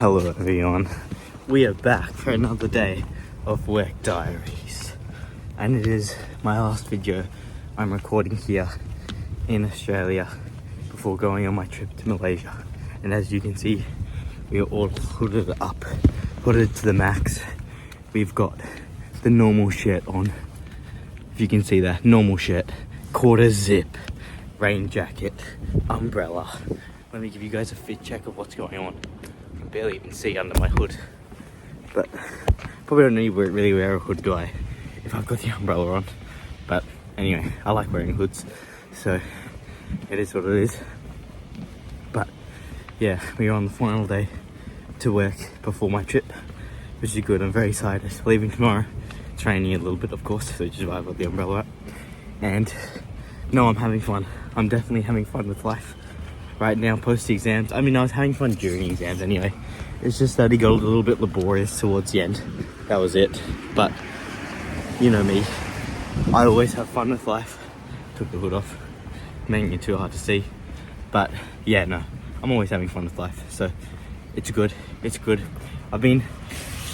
Hello everyone, we are back for another day of work diaries, and it is my last video I'm recording here in Australia before going on my trip to Malaysia. And as you can see, we are all hooded up, hooded to the max. We've got the normal shirt on, if you can see that, normal shirt, quarter zip, rain jacket, umbrella. Let me give you guys a fit check of what's going on. I can barely even see under my hood, but probably don't need to really wear a hood, do I, if I've got the umbrella on? But anyway, I like wearing hoods, so it is what it is. But yeah, we are on the final day to work before my trip, which is good. I'm very excited. Leaving tomorrow. It's raining a little bit, of course, which is why I've got the umbrella up. And no, I'm having fun. I'm definitely having fun with life right now, post exams. I mean, I was having fun during exams anyway. It's just that it got a little bit laborious towards the end. That was it. But you know me, I always have fun with life. Took the hood off, making it too hard to see. But yeah, no, I'm always having fun with life, so it's good. It's good. I've been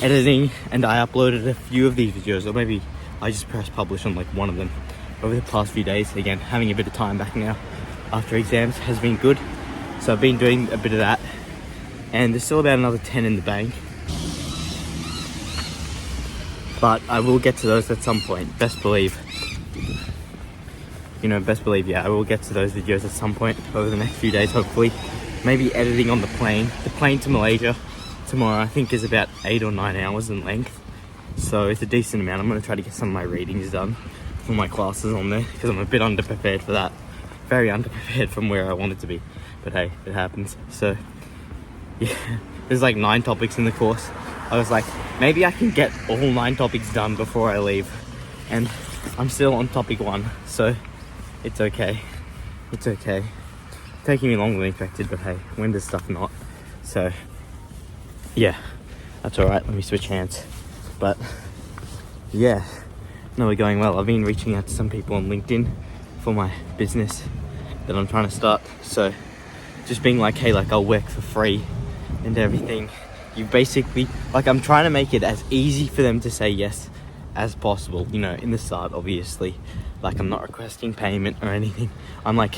editing and I uploaded a few of these videos, or maybe I just pressed publish on like one of them over the past few days. Again, having a bit of time back now after exams has been good. So I've been doing a bit of that, and there's still about another 10 in the bank. But I will get to those at some point, best believe. You know, best believe, yeah, I will get to those videos at some point over the next few days, hopefully. Maybe editing on the plane. The plane to Malaysia tomorrow, I think, is about 8 or 9 hours in length. So it's a decent amount. I'm going to try to get some of my readings done for my classes on there, because I'm a bit underprepared for that. Very underprepared from where I wanted to be. But hey, it happens. So yeah, there's like 9 topics in the course. I was like, maybe I can get all 9 topics done before I leave. And I'm still on topic 1, so it's okay. It's okay. Taking me longer than expected, but hey, when does stuff not? So yeah, that's alright. Let me switch hands. But yeah, no, we're going well. I've been reaching out to some people on LinkedIn for my business that I'm trying to start. So just being like, hey, like, I'll work for free and everything. You basically, like, I'm trying to make it as easy for them to say yes as possible, you know, in the start, obviously. Like, I'm not requesting payment or anything. I'm like,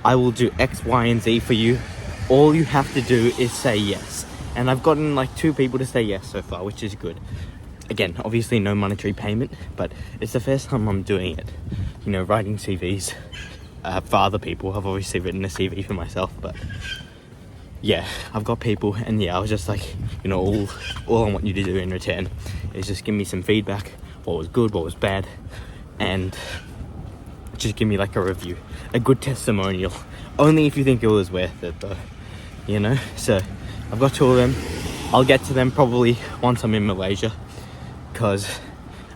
I will do X, Y, and Z for you. All you have to do is say yes. And I've gotten like 2 people to say yes so far, which is good. Again, obviously no monetary payment, but it's the first time I'm doing it. You know, writing CVs for other people. I've obviously written a CV for myself, but yeah, I've got people, and yeah, I was just like, you know, all I want you to do in return is just give me some feedback. What was good, what was bad, and just give me like a review, a good testimonial. Only if you think it was worth it, though, you know. So I've got 2 of them. I'll get to them probably once I'm in Malaysia, because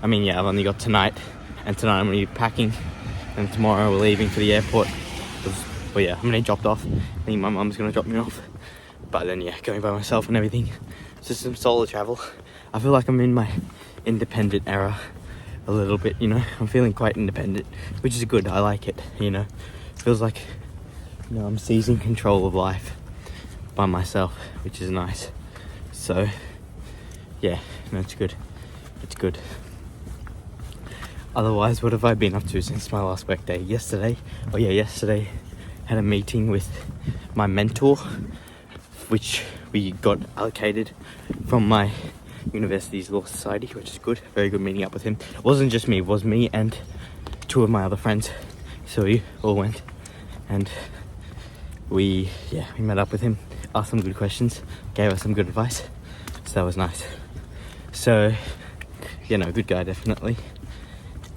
I mean, yeah, I've only got tonight, and tonight I'm gonna be packing, and tomorrow we're leaving for the airport. Well, yeah, I'm gonna get dropped off. I think my mum's gonna drop me off, but then yeah, going by myself and everything. It's just some solo travel. I feel like I'm in my independent era a little bit, you know. I'm feeling quite independent, which is good. I like it, you know. Feels like, you know, I'm seizing control of life by myself, which is nice. So yeah, no, it's good. It's good. Otherwise, what have I been up to since my last work day? Yesterday had a meeting with my mentor, which we got allocated from my university's law society, which is good. Very good meeting up with him. It wasn't just me, it was me and 2 of my other friends. So we all went, and we met up with him, asked some good questions, gave us some good advice. So that was nice. So you know, good guy, definitely.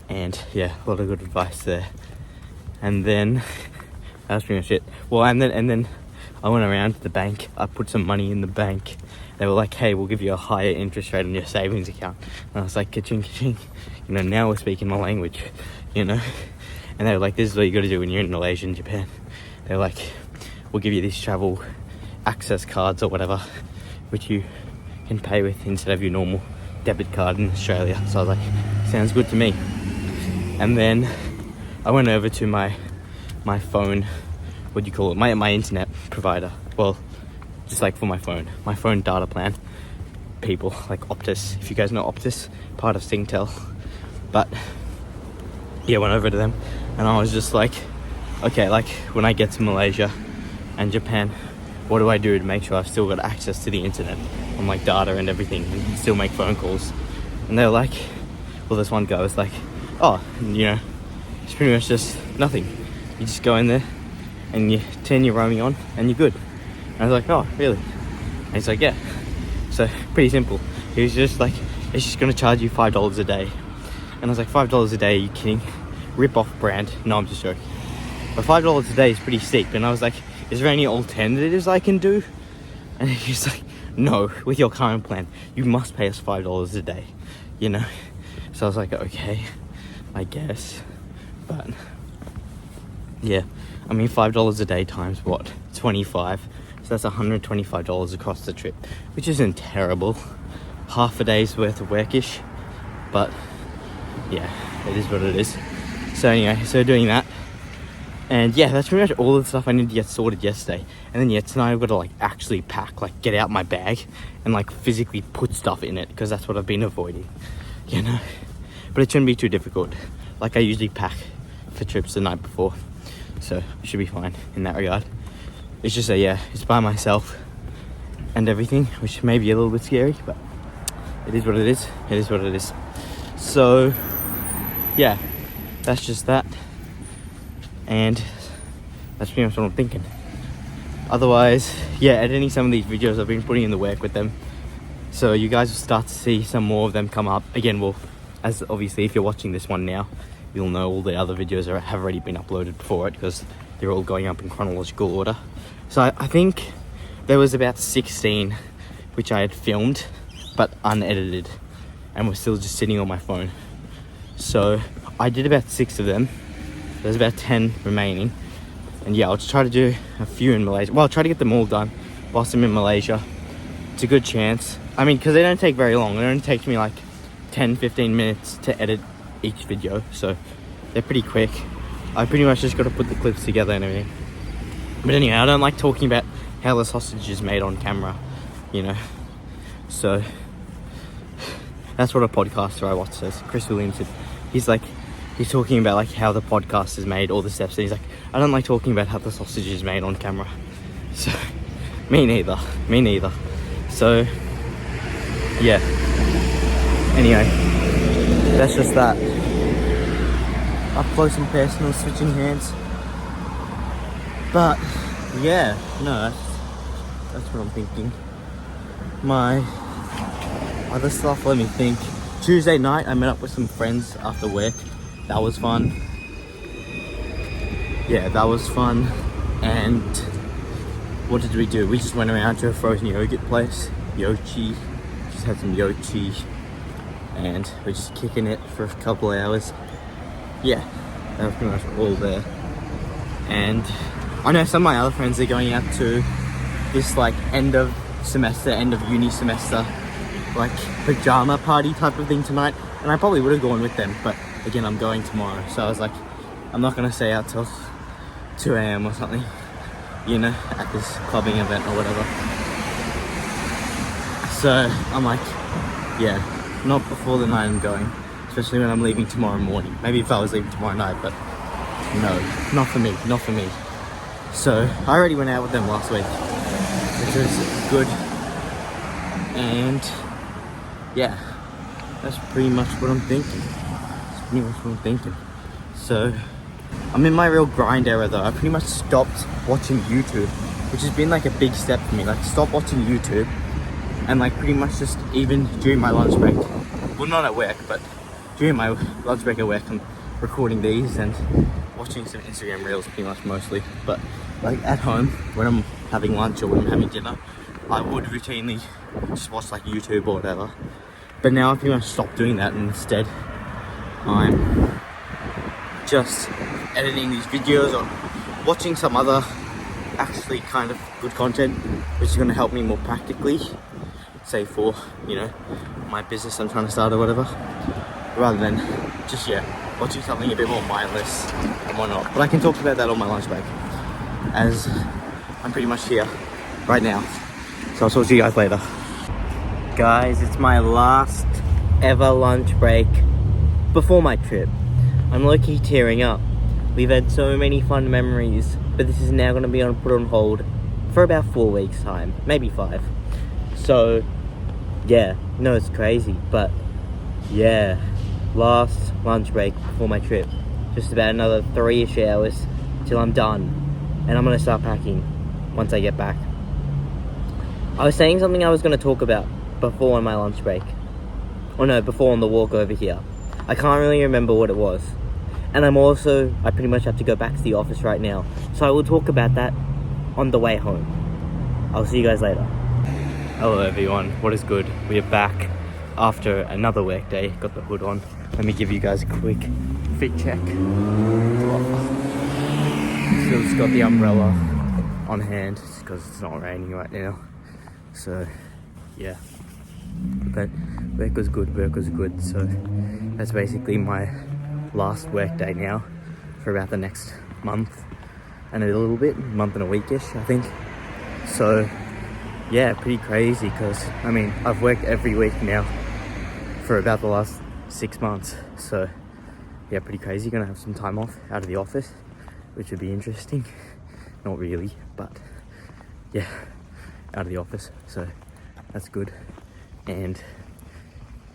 And yeah, a lot of good advice there. And then that was pretty much it. Well, and then I went around to the bank. I put some money in the bank. They were like, hey, we'll give you a higher interest rate on your savings account. And I was like, ka-ching, ka-ching. You know, now we're speaking my language, you know. And they were like, this is what you got to do when you're in Malaysia and Japan. They were like, we'll give you these travel access cards or whatever, which you can pay with instead of your normal debit card in Australia. So I was like, sounds good to me. And then I went over to my phone, what do you call it, my internet provider. Well, just like for my phone data plan. People like Optus, if you guys know Optus, part of Singtel. But yeah, went over to them and I was just like, okay, like when I get to Malaysia and Japan, what do I do to make sure I've still got access to the internet on like data and everything and still make phone calls? And they were like, well, this one guy was like, oh, you know, it's pretty much just nothing. You just go in there and you turn your roaming on and you're good. And I was like, oh, really? And he's like, yeah. So pretty simple. He was just like, it's just gonna charge you $5 a day. And I was like, $5 a day, are you kidding? Rip off brand. No, I'm just joking. But $5 a day is pretty steep. And I was like, is there any alternatives I can do? And he's like, no, with your current plan, you must pay us $5 a day, you know? So I was like, okay, I guess. But yeah, I mean, $5 a day times what? 25. So that's $125 across the trip, which isn't terrible. Half a day's worth of workish, but yeah, it is what it is. So anyway, so doing that. And yeah, that's pretty much all the stuff I need to get sorted yesterday. And then yeah, tonight I've got to like actually pack, like get out my bag and like physically put stuff in it, because that's what I've been avoiding, you know. But it shouldn't be too difficult. Like I usually pack for trips the night before, so it should be fine in that regard. It's just that yeah, it's by myself and everything, which may be a little bit scary, but it is what it is. It is what it is. So yeah, that's just that. And that's pretty much what I'm thinking. Otherwise, yeah, editing some of these videos, I've been putting in the work with them, so you guys will start to see some more of them come up again. Well, as obviously if you're watching this one now, you'll know all the other videos have already been uploaded before it, because they're all going up in chronological order. So I think there was about 16 which I had filmed but unedited and were still just sitting on my phone. So I did about 6 of them. There's about 10 remaining, and yeah, I'll just try to do a few in Malaysia. Well, I'll try to get them all done whilst I'm in Malaysia. It's a good chance. I mean, because they don't take very long. It only takes me like 10-15 minutes to edit each video, so they're pretty quick. I pretty much just got to put the clips together and everything. But anyway, I don't like talking about how the sausage is made on camera, you know. So that's what a podcaster I watch says, Chris Williamson. He's talking about like how the podcast is made, all the steps, and he's like, I don't like talking about how the sausage is made on camera. So me neither. So yeah, anyway, that's just that. Up close and personal, switching hands. But yeah, no, that's what I'm thinking. My other stuff, let me think. Tuesday night I met up with some friends after work. That was fun. Yeah, that was fun. And what did we do? We just went around to a frozen yogurt place, Yochi. Just had some Yochi, and we're just kicking it for a couple of hours. Yeah, that was pretty much all there. And I know some of my other friends are going out to this like end of uni semester, like pajama party type of thing tonight. And I probably would have gone with them, but again, I'm going tomorrow, so I was like, I'm not gonna stay out till 2 AM or something, you know, at this clubbing event or whatever. So I'm like, yeah, not before the night I'm going, especially when I'm leaving tomorrow morning. Maybe if I was leaving tomorrow night, but no, not for me. So I already went out with them last week, which was good. And yeah, that's pretty much what I'm thinking. So I'm in my real grind era though. I pretty much stopped watching YouTube, which has been like a big step for me. Like stop watching YouTube, and like pretty much just even during my lunch break, well not at work, but during my lunch break at work, I'm recording these and watching some Instagram reels pretty much mostly. But like at home, when I'm having lunch or when I'm having dinner, I would routinely just watch like YouTube or whatever. But now I've pretty much stopped doing that, and instead I'm just editing these videos or watching some other actually kind of good content, which is going to help me more practically, say for, you know, my business I'm trying to start or whatever, rather than just, yeah, watching something a bit more mindless and whatnot. But I can talk about that on my lunch break, as I'm pretty much here right now So I'll talk to you guys later. Guys, it's my last ever lunch break before my trip. I'm low-key tearing up. We've had so many fun memories, but this is now going to be put on hold for about 4 weeks time, maybe 5. So yeah, no, it's crazy, but yeah, last lunch break before my trip. Just about another 3-ish hours till I'm done, and I'm going to start packing once I get back. I was saying something I was going to talk about before on my lunch break. Or no, before on the walk over here. I can't really remember what it was. And I pretty much have to go back to the office right now. So I will talk about that on the way home. I'll see you guys later. Hello everyone, what is good? We are back after another work day. Got the hood on. Let me give you guys a quick fit check. Still just got the umbrella on hand because it's not raining right now. So yeah, but work was good. So that's basically my last work day now for about the next month and a little bit, month and a weekish, I think. So yeah, pretty crazy because I mean I've worked every week now for about the last 6 months. So yeah, pretty crazy. Gonna have some time off out of the office, which would be interesting. Not really, but yeah, out of the office, so that's good. And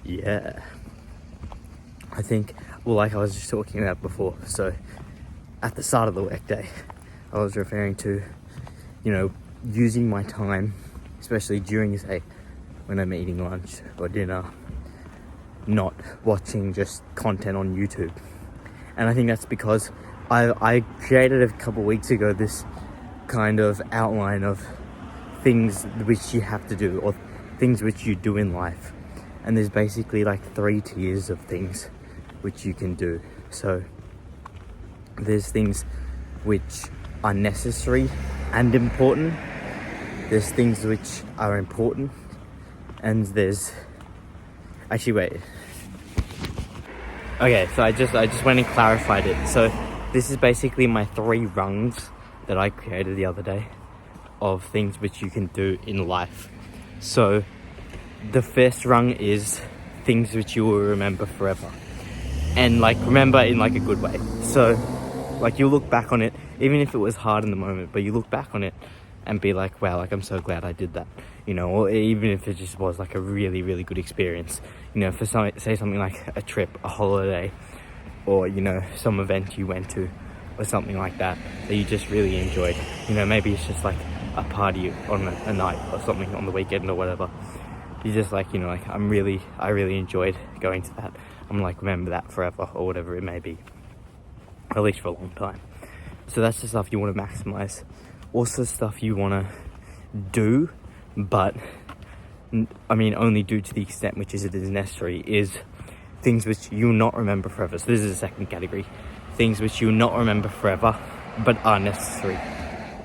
yeah, I think, well, like I was just talking about before, so at the start of the workday, I was referring to, you know, using my time, especially during, say, when I'm eating lunch or dinner, not watching just content on YouTube. And I think that's because I created a couple weeks ago this kind of outline of things which you have to do or things which you do in life, and there's basically like 3 tiers of things which you can do. So there's things which are necessary and important, there's things which are important, and there's actually wait okay, so I just went and clarified it. So this is basically my 3 rungs that I created the other day of things which you can do in life. So the first rung is things which you will remember forever, and like remember in like a good way. So like you look back on it, even if it was hard in the moment, but you look back on it and be like, wow, like I'm so glad I did that, you know. Or even if it just was like a really, really good experience, you know, for some, say something like a trip, a holiday, or, you know, some event you went to or something like that that you just really enjoyed. You know, maybe it's just like a party on a night or something on the weekend or whatever. You just like, you know, like I really enjoyed going to that. I'm like, remember that forever or whatever it may be, at least for a long time. So that's the stuff you want to maximize. Also stuff you want to do, but I mean only do to the extent which it is necessary, is things which you will not remember forever. So this is the second category. Things which you will not remember forever, but are necessary.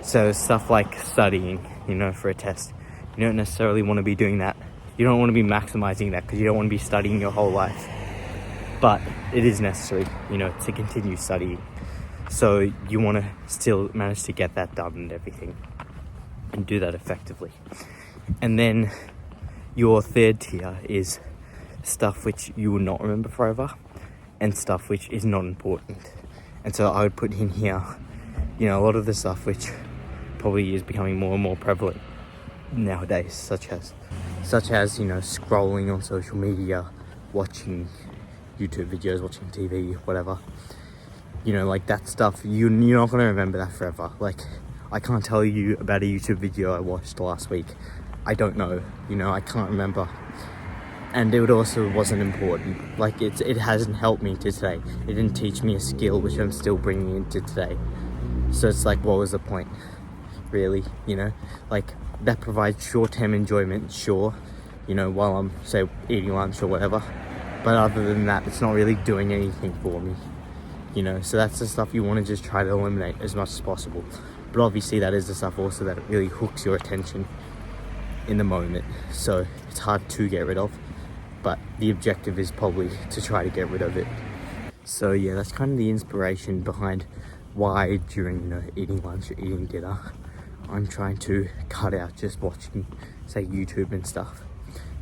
So stuff like studying, you know, for a test. You don't necessarily want to be doing that. You don't want to be maximizing that because you don't want to be studying your whole life. But it is necessary, you know, to continue studying. So you want to still manage to get that done and everything, and do that effectively. And then your third tier is stuff which you will not remember forever, and stuff which is not important. And so I would put in here, you know, a lot of the stuff which probably is becoming more and more prevalent nowadays, such as, you know, scrolling on social media, watching YouTube videos, watching TV, whatever. You know, like that stuff, you're not going to remember that forever. Like, I can't tell you about a YouTube video I watched last week. I don't know, you know, I can't remember. And it also wasn't important. Like, it hasn't helped me to today. It didn't teach me a skill which I'm still bringing into today. So it's like, what was the point, really? You know, like, that provides short-term enjoyment, sure, you know, while I'm, say, eating lunch or whatever. But other than that, it's not really doing anything for me. You know, so that's the stuff you want to just try to eliminate as much as possible. But obviously that is the stuff also that really hooks your attention in the moment. So it's hard to get rid of, but the objective is probably to try to get rid of it. So yeah, that's kind of the inspiration behind why during, you know, eating lunch or eating dinner, I'm trying to cut out just watching say YouTube and stuff,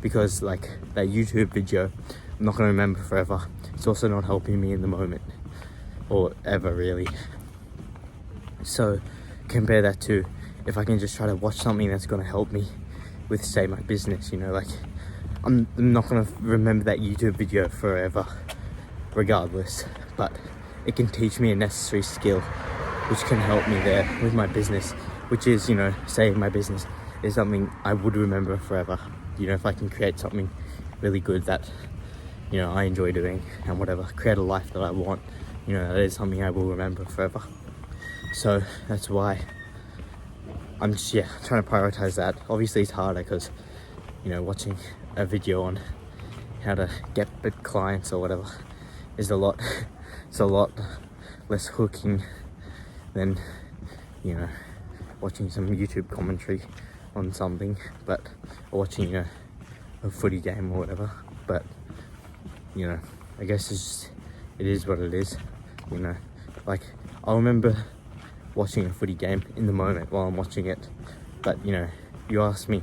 because like that YouTube video I'm not going to remember forever. It's also not helping me in the moment or ever really. So compare that to if I can just try to watch something that's going to help me with, say, my business, you know, like I'm not going to remember that YouTube video forever regardless, but it can teach me a necessary skill which can help me there with my business, which is, you know, say my business is something I would remember forever. You know, if I can create something really good that, you know, I enjoy doing and whatever, create a life that I want, you know, that is something I will remember forever. So that's why I'm just, yeah, trying to prioritize that. Obviously it's harder because, you know, watching a video on how to get clients or whatever is a lot, it's a lot less hooking than, you know, watching some YouTube commentary on something, but, or watching, you know, a footy game or whatever. But, you know, I guess it's just, it is what it is, you know. Like, I remember watching a footy game in the moment while I'm watching it, but, you know, you ask me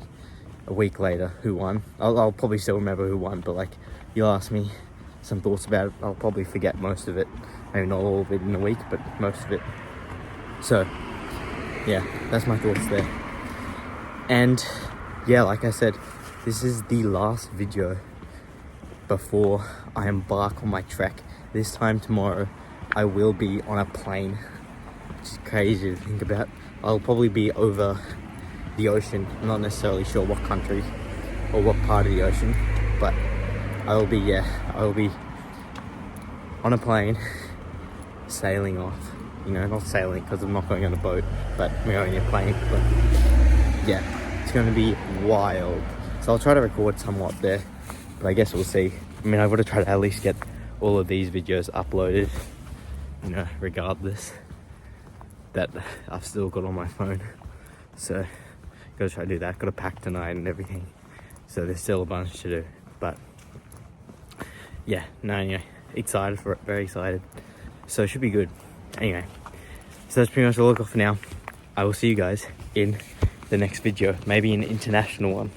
a week later who won, I'll probably still remember who won, but like, you'll ask me some thoughts about it, I'll probably forget most of it. Maybe not all of it in a week, but most of it. So yeah, that's my thoughts there. And yeah, like I said, this is the last video before I embark on my trek. This time tomorrow I will be on a plane, which is crazy to think about. I'll probably be over the ocean. I'm not necessarily sure what country or what part of the ocean, but I will be on a plane sailing off. You know, not sailing because I'm not going on a boat, but we're going in a plane. But yeah, it's going to be wild. So I'll try to record somewhat there, but I guess we'll see. I mean, I've got to try to at least get all of these videos uploaded, you know, regardless that I've still got on my phone. So gotta try to do that. Gotta pack tonight and everything. So there's still a bunch to do, but yeah, no, anyway, excited for it, very excited. So it should be good. Anyway, so that's pretty much all I've got for now. I will see you guys in the next video, maybe an international one.